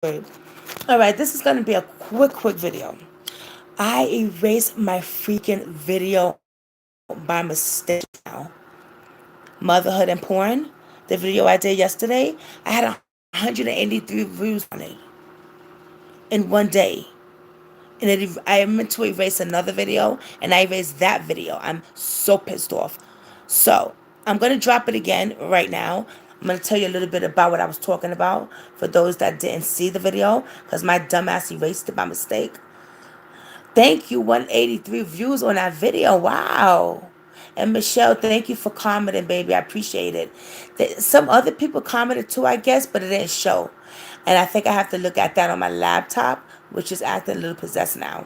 Great. All right, this is going to be a quick video. I erased my freaking video by mistake now. Motherhood and Porn, the video I did yesterday, I had 183 views on it in one day. And I meant to erase another video, and I erased that video. I'm so pissed off. So, I'm going to drop it again right now. I'm going to tell you a little bit about what I was talking about for those that didn't see the video, because my dumbass erased it by mistake. Thank you, 183 views on that video. Wow. And Michelle, thank you for commenting, baby. I appreciate it. Some other people commented too, I guess, but it didn't show. And I think I have to look at that on my laptop, which is acting a little possessed now.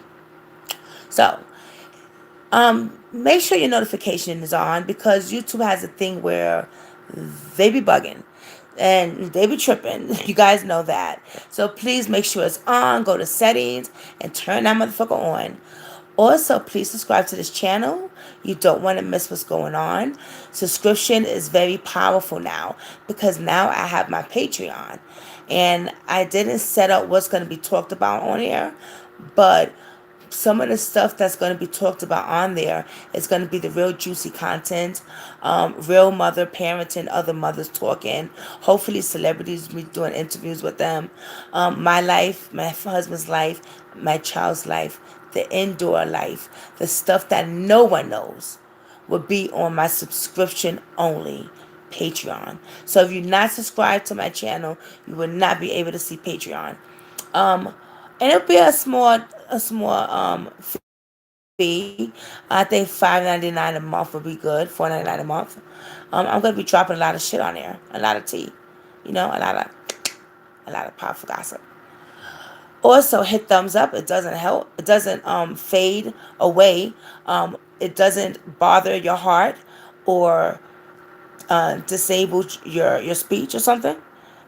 So, make sure your notification is on, because YouTube has a thing where they be bugging and they be tripping. You guys know that. So please make sure it's on. Go to settings and turn that motherfucker on. Also, please subscribe to this channel. You don't want to miss what's going on. Subscription is very powerful now, because now I have my Patreon. And I didn't set up what's going to be talked about on here, but some of the stuff that's going to be talked about on there is going to be the real juicy content, real mother parenting, other mothers talking, hopefully celebrities, me doing interviews with them, my life, my husband's life, my child's life, the indoor life, the stuff that no one knows will be on my subscription only Patreon. So if you're not subscribed to my channel, you will not be able to see Patreon. And it'll be a small fee. I think $5.99 a month would be good. $4.99 a month. I'm gonna be dropping a lot of shit on there, a lot of tea, a lot of powerful gossip. Also, hit thumbs up. It doesn't help. It doesn't fade away. It doesn't bother your heart or disable your speech or something.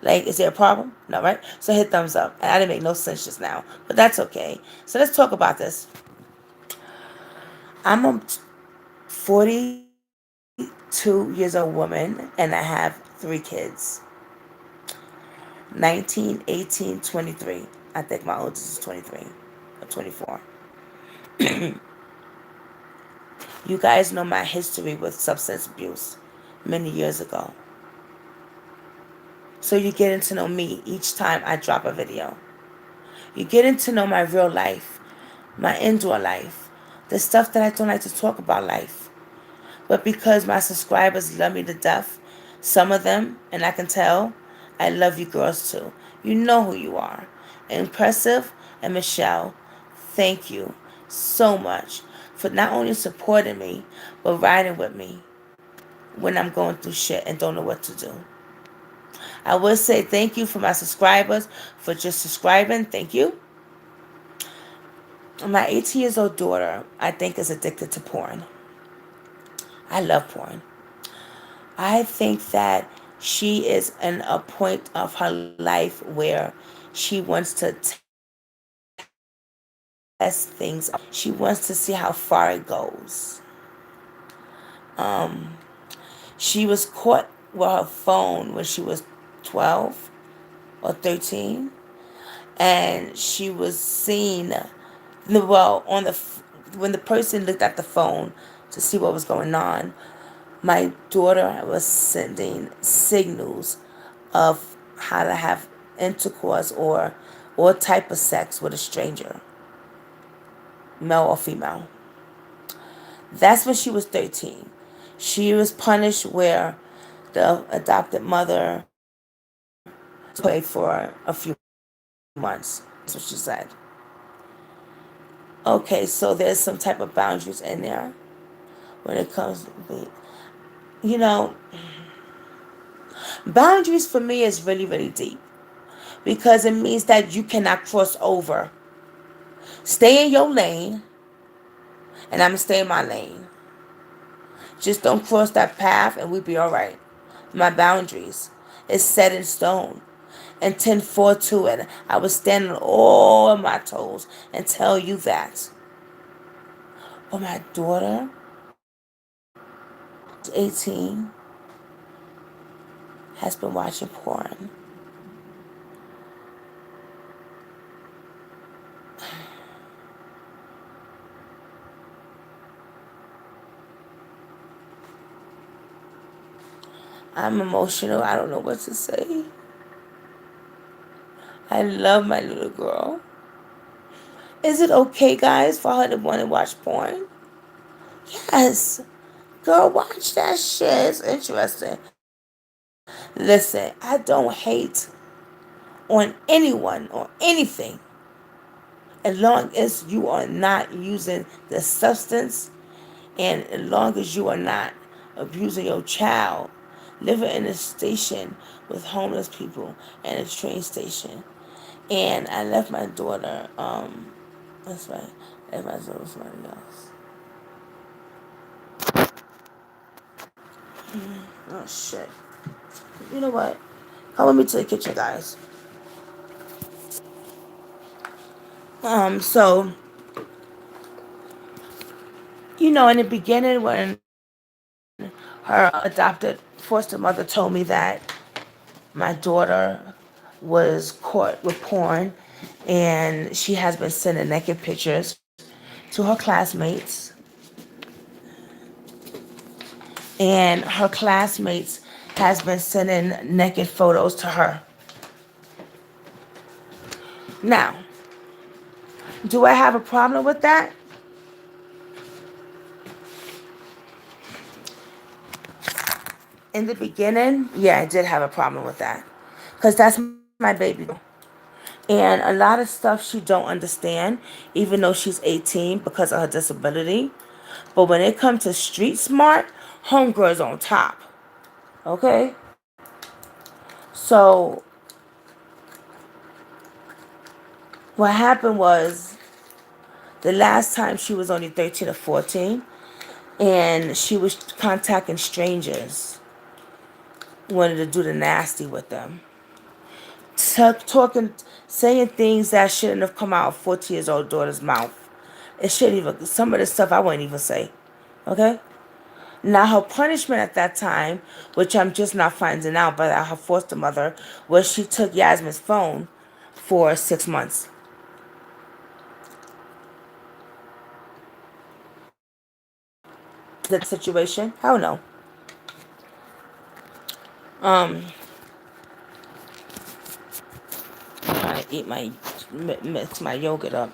Like, is there a problem? No, right? So hit thumbs up. And I didn't make no sense just now, but that's okay. So let's talk about this. I'm a 42 years old woman, and I have three kids. 19, 18, 23. I think my oldest is 23 or 24. You guys know my history with substance abuse many years ago. So you're getting to know me each time I drop a video. You're getting to know my real life, my indoor life, the stuff that I don't like to talk about life. But because my subscribers love me to death, some of them, and I can tell, I love you girls too. You know who you are. Impressive and Michelle, thank you so much for not only supporting me, but riding with me when I'm going through shit and don't know what to do. I will say thank you for my subscribers for just subscribing. Thank you. My 18 years old daughter, I think, is addicted to porn. I love porn. I think that she is in a point of her life where she wants to test things. She wants to see how far it goes. She was caught with her phone when she was 12 or 13, and she was seen, well, when the person looked at the phone to see what was going on, my daughter was sending signals of how to have intercourse or type of sex with a stranger, male or female. That's when she was 13. She was punished where the adopted mother played for a few months. That's what she said. Okay, so there's some type of boundaries in there when it comes to, you know, boundaries for me is really, really deep, because it means that you cannot cross over. Stay in your lane, and I'm going to stay in my lane. Just don't cross that path, and we'll be all right. My boundaries is set in stone. And 10-4 to it. I was standing on all of my toes and tell you that. But my daughter, 18, has been watching porn. I'm emotional. I don't know what to say. I love my little girl. Is it okay, guys, for her to want to watch porn? Yes. Girl, watch that shit. It's interesting. Listen, I don't hate on anyone or anything as long as you are not using the substance and as long as you are not abusing your child, living in a station with homeless people and a train station. And I left my daughter, that's right, I left my daughter with somebody else. Oh shit. You know what? Come with me to the kitchen, guys. So, in the beginning when her adopted foster mother told me that my daughter was caught with porn and she has been sending naked pictures to her classmates, and her classmates has been sending naked photos to her. Now, do I have a problem with that? In the beginning, yeah, I did have a problem with that. Because that's my baby girl. And a lot of stuff she don't understand, even though she's 18 because of her disability. But when it comes to street smart, homegirl's on top. Okay? So what happened was the last time she was only 13 or 14 and she was contacting strangers, wanted to do the nasty with them. Talking, saying things that shouldn't have come out of 14 years old daughter's mouth. It shouldn't even, some of the stuff I wouldn't even say. Okay? Now her punishment at that time, which I'm just not finding out by her foster mother, was she took Yasmin's phone for 6 months. That situation? Hell no. I'm trying to eat my, mix my yogurt up.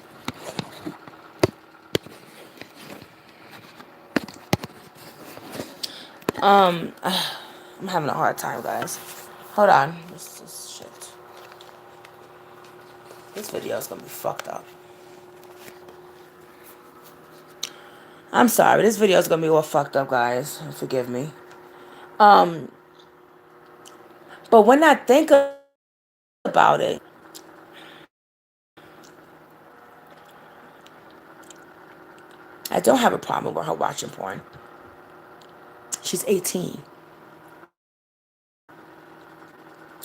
I'm having a hard time, guys. Hold on. This shit. This video is gonna be fucked up. I'm sorry. This video is gonna be all fucked up, guys. Forgive me. Um, but when I think about it, I don't have a problem with her watching porn. She's 18.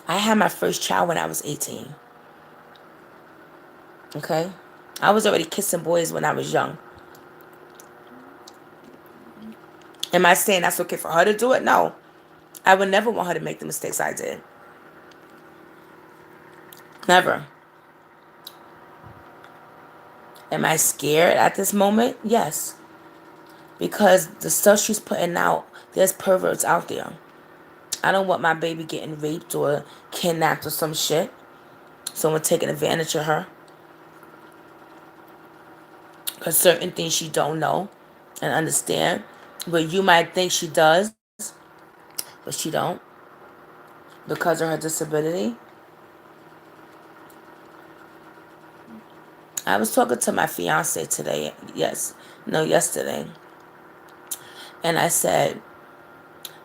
I had my first child when I was 18. Okay? I was already kissing boys when I was young. Am I saying that's okay for her to do it? No. I would never want her to make the mistakes I did. Never. Am I scared at this moment? Yes. Because the stuff she's putting out, there's perverts out there. I don't want my baby getting raped or kidnapped or some shit. Someone taking advantage of her. Because certain things she don't know and understand. But you might think she does, but she don't. Because of her disability. I was talking to my fiance today. Yes. No, yesterday. And I said,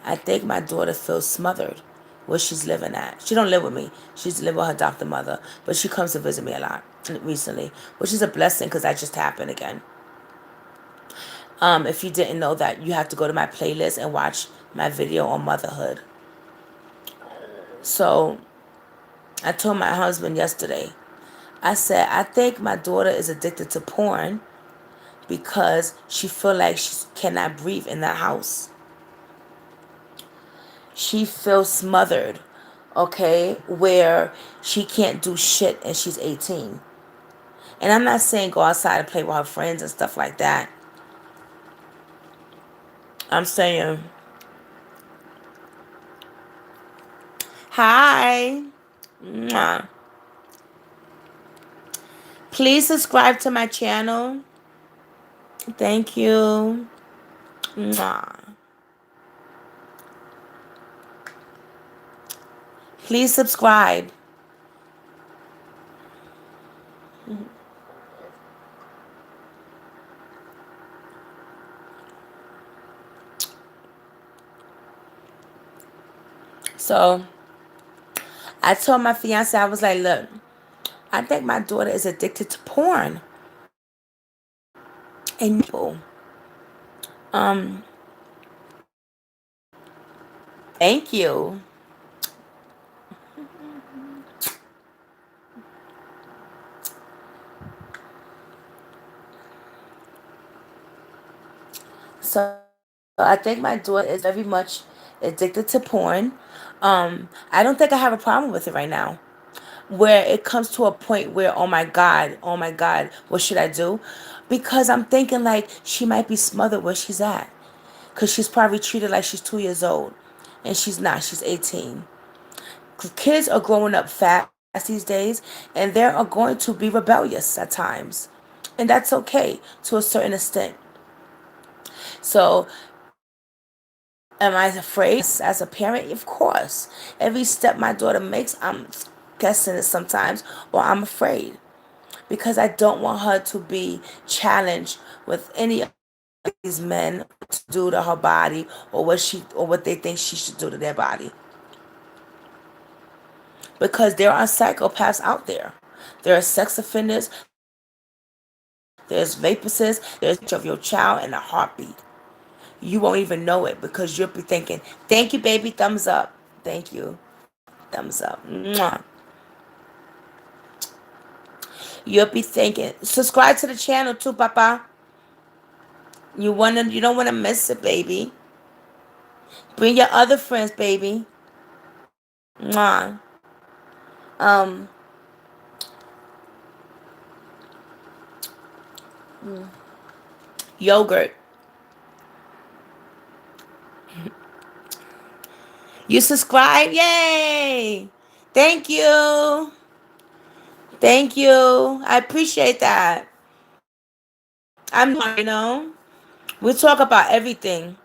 I think my daughter feels smothered where she's living at. She don't live with me. She's living with her adopted mother. But she comes to visit me a lot recently, which is a blessing because that just happened again. If you didn't know that, you have to go to my playlist and watch my video on motherhood. So I told my husband yesterday, I said, I think my daughter is addicted to porn because she feel like she cannot breathe in that house. She feels smothered, okay, where she can't do shit and she's 18. And I'm not saying go outside and play with her friends and stuff like that. I'm saying, hi. Mwah. Please subscribe to my channel. Thank you. Mwah. Please subscribe. So I told my fiance, I was like, look, I think my daughter is addicted to porn. And people, um, thank you. So I think my daughter is very much addicted to porn. I don't think I have a problem with it right now. Where it comes to a point where, oh my God, what should I do? Because I'm thinking like she might be smothered where she's at. Because she's probably treated like she's 2 years old. And she's not, she's 18. Kids are growing up fast these days, and they are going to be rebellious at times. And that's okay to a certain extent. So, am I afraid? Yes, as a parent, of course. Every step my daughter makes, I'm guessing it sometimes, or I'm afraid. Because I don't want her to be challenged with any of these men to do to her body or what they think she should do to their body. Because there are psychopaths out there. There are sex offenders, there's rapists, there's of your child in a heartbeat. You won't even know it because you'll be thinking, thank you, baby, thumbs up. Thank you. Thumbs up. Mwah. You'll be thinking, subscribe to the channel too, Papa. You don't wanna miss it, baby. Bring your other friends, baby. Mwah. Um, Yogurt. You subscribe? Yay! Thank you. Thank you. I appreciate that. We talk about everything.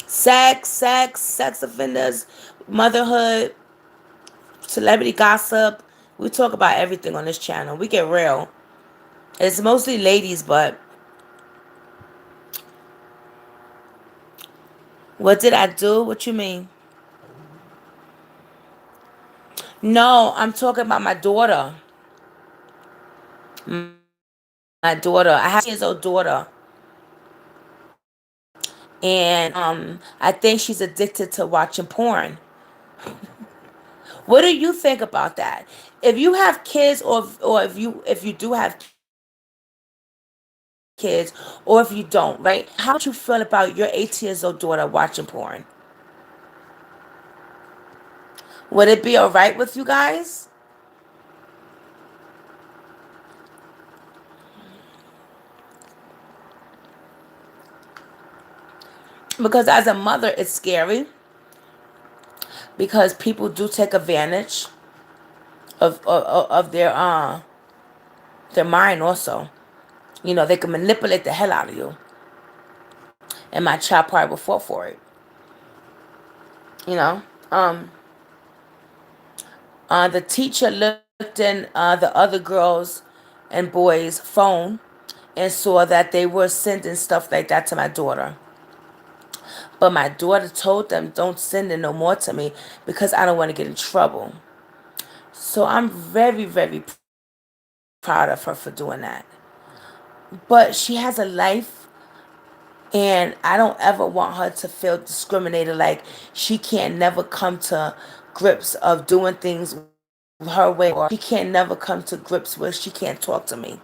Sex offenders, motherhood, celebrity gossip. We talk about everything on this channel. We get real. It's mostly ladies, but what did I do? What you mean? No, I'm talking about my daughter. My daughter. I have a 6 years old daughter. And I think she's addicted to watching porn. What do you think about that? If you have kids, or if you do have kids, or if you don't, right? How would you feel about your 18 years old daughter watching porn? Would it be all right with you guys? Because as a mother, it's scary because people do take advantage of their mind also. You know, they can manipulate the hell out of you. And my child probably will fall for it. You know, the teacher looked in the other girls and boys' phone and saw that they were sending stuff like that to my daughter. But my daughter told them, don't send it no more to me because I don't want to get in trouble. So I'm very, very proud of her for doing that. But she has a life, and I don't ever want her to feel discriminated, like she can't never come to grips of doing things her way, or she can't never come to grips where she can't talk to me.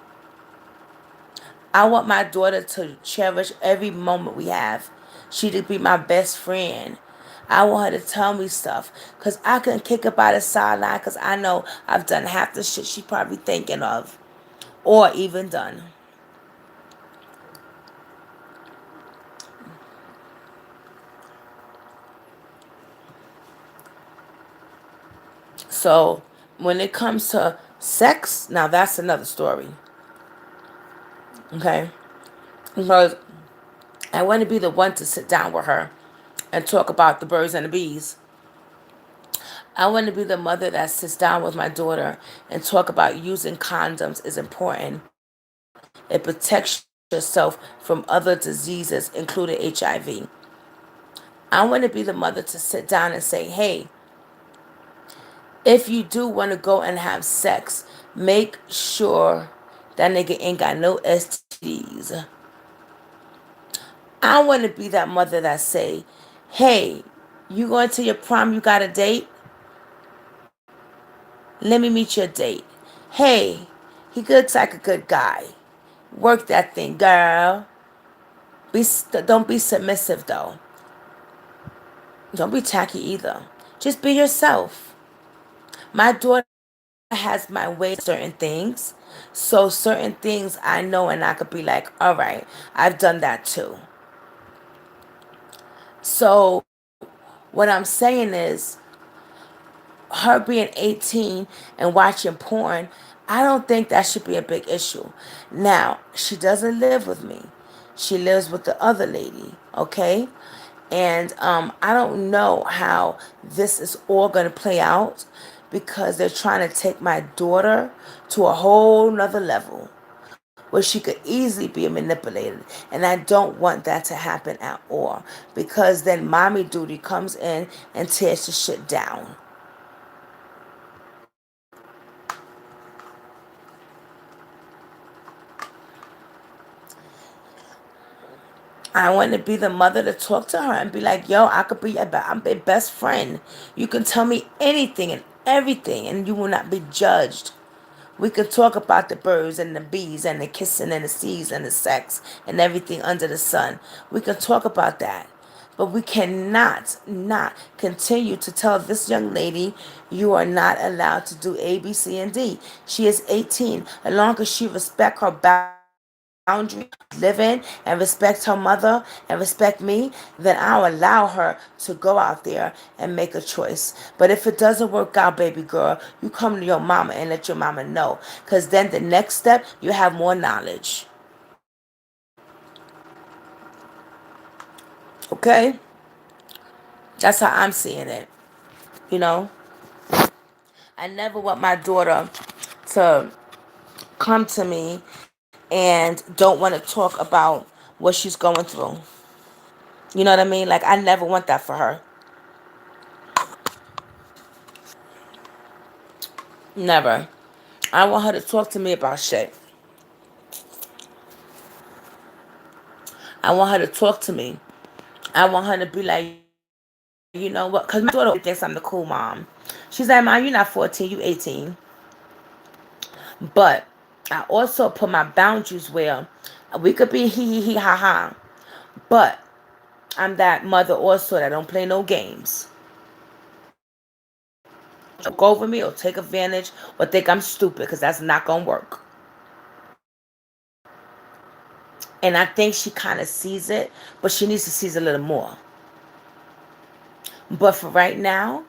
I want my daughter to cherish every moment we have. She to be my best friend. I want her to tell me stuff. Because I can kick her by the sideline because I know I've done half the shit she probably thinking of. or even done. So when it comes to sex, now that's another story. Okay? Because I want to be the one to sit down with her and talk about the birds and the bees. I want to be the mother that sits down with my daughter and talk about using condoms is important. It protects yourself from other diseases, including HIV. I want to be the mother to sit down and say, hey, if you do want to go and have sex, make sure that nigga ain't got no STDs. I want to be that mother that say, hey, you going to your prom, you got a date? Let me meet your date. Hey, he looks like a good guy. Work that thing, girl. Don't be submissive though. Don't be tacky either. Just be yourself. My daughter has my way certain things. So certain things I know and I could be like, all right, I've done that too. So what I'm saying is her being 18 and watching porn, I don't think that should be a big issue. Now, she doesn't live with me. She lives with the other lady, okay? And I don't know how this is all going to play out because they're trying to take my daughter to a whole nother level where she could easily be manipulated. And I don't want that to happen at all because then mommy duty comes in and tears the shit down. I want to be the mother to talk to her and be like, yo, I could be I'm your best friend. You can tell me anything and everything and you will not be judged. We could talk about the birds and the bees and the kissing and the seas and the sex and everything under the sun. We can talk about that. But we cannot not continue to tell this young lady you are not allowed to do A, B, C, and D. She is 18. As long as she respect her boundaries, live in, and respect her mother and respect me, then I'll allow her to go out there and make a choice. But if it doesn't work out, baby girl, you come to your mama and let your mama know. Because then the next step, you have more knowledge. Okay? That's how I'm seeing it. You know? I never want my daughter to come to me and don't want to talk about what she's going through. You know what I mean? Like, I never want that for her. Never. I want her to talk to me about shit. I want her to talk to me. I want her to be like, you know what? Because my daughter always thinks I'm the cool mom. She's like, Mom, you're not 14, you 18. But I also put my boundaries where we could be hee ha ha. But I'm that mother also that don't play no games. Joke over me or take advantage or think I'm stupid because that's not going to work. And I think she kind of sees it, but she needs to see it a little more. But for right now,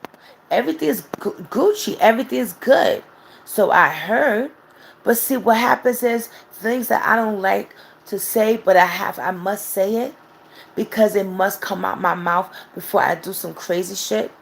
everything is Gucci. Everything is good. So I heard. But see, what happens is things that I don't like to say, but I must say it because it must come out my mouth before I do some crazy shit.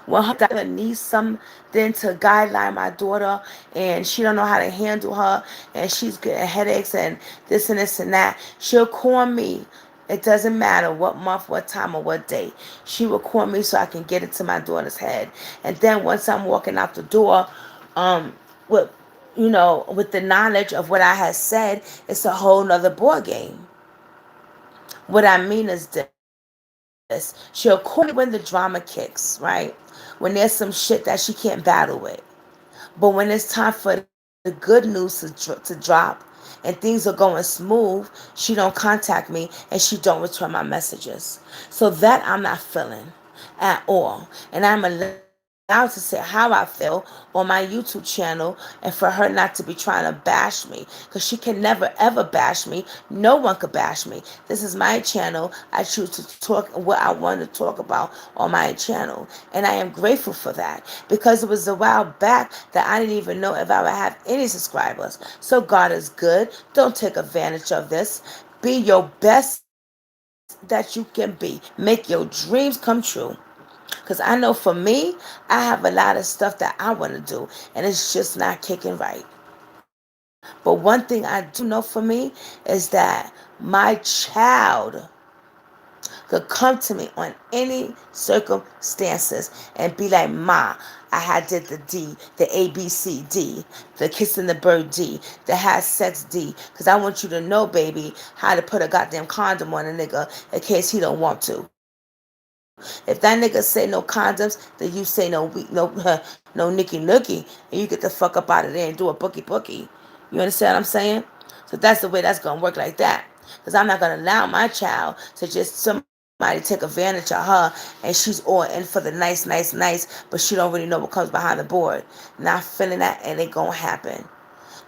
When her doctor needs something to guideline my daughter and she don't know how to handle her and she's getting headaches and this and that, she'll call me. It doesn't matter what month, what time, or what day. She will call me so I can get it to my daughter's head. And then once I'm walking out the door, um, with with the knowledge of what I had said, it's a whole nother ball game. What I mean is this. She'll call me when the drama kicks, right? When there's some shit that she can't battle with. But when it's time for the good news to drop and things are going smooth, she don't contact me and she don't return my messages. So that I'm not feeling at all. And I'm going to let her know. allowed to say how I feel on my YouTube channel, and for her not to be trying to bash me, because she can never ever bash me. No one could bash me. This is my channel. I choose to talk what I want to talk about on my channel, and I am grateful for that, because it was a while back that I didn't even know if I would have any subscribers. So God is good. Don't take advantage of this. Be your best that you can be. Make your dreams come true. Because I know for me, I have a lot of stuff that I want to do, and it's just not kicking right. But one thing I do know for me is that my child could come to me on any circumstances and be like, Ma, I had did the D, the ABCD, the kissing the bird D, the had sex D, because I want you to know, baby, how to put a goddamn condom on a nigga in case he don't want to. If that nigga say no condoms, then you say no nicky nookie, and you get the fuck up out of there and do a bookie bookie. You understand what I'm saying? So that's the way that's gonna work, like that. Because I'm not gonna allow my child to just somebody take advantage of her, and she's all in for the nice, but she don't really know what comes behind the board. Not feeling that, and it gonna happen.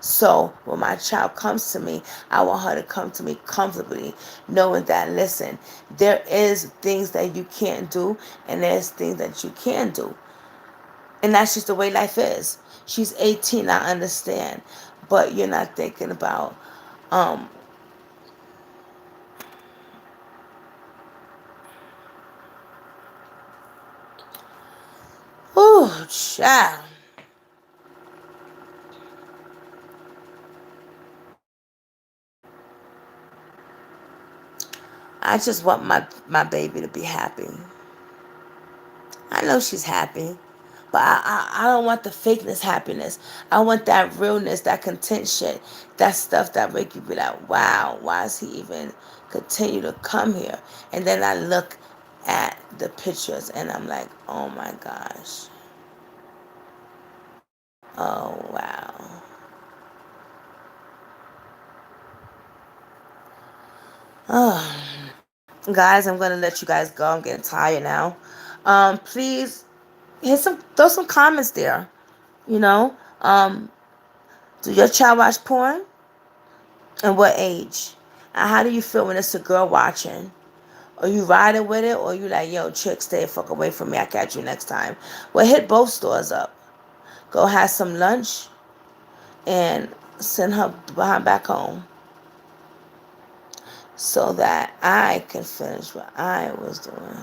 So when my child comes to me, I want her to come to me comfortably, knowing that, listen, there is things that you can't do, and there's things that you can do. And that's just the way life is. She's 18, I understand. But you're not thinking about, um, oh, child. I just want my baby to be happy. I know she's happy, but I don't want the fakeness happiness. I want that realness, that content shit, that stuff that make you be like, wow, why is he even continue to come here? And then I look at the pictures and I'm like, oh my gosh, oh wow. Oh, guys, I'm gonna let you guys go. I'm getting tired now. Please throw some comments there. You know, do your child watch porn? And what age? And how do you feel when it's a girl watching? Are you riding with it, or you like, yo, chick, stay the fuck away from me, I'll catch you next time? Well, hit both stores up. Go have some lunch and send her behind back home so that I can finish what I was doing.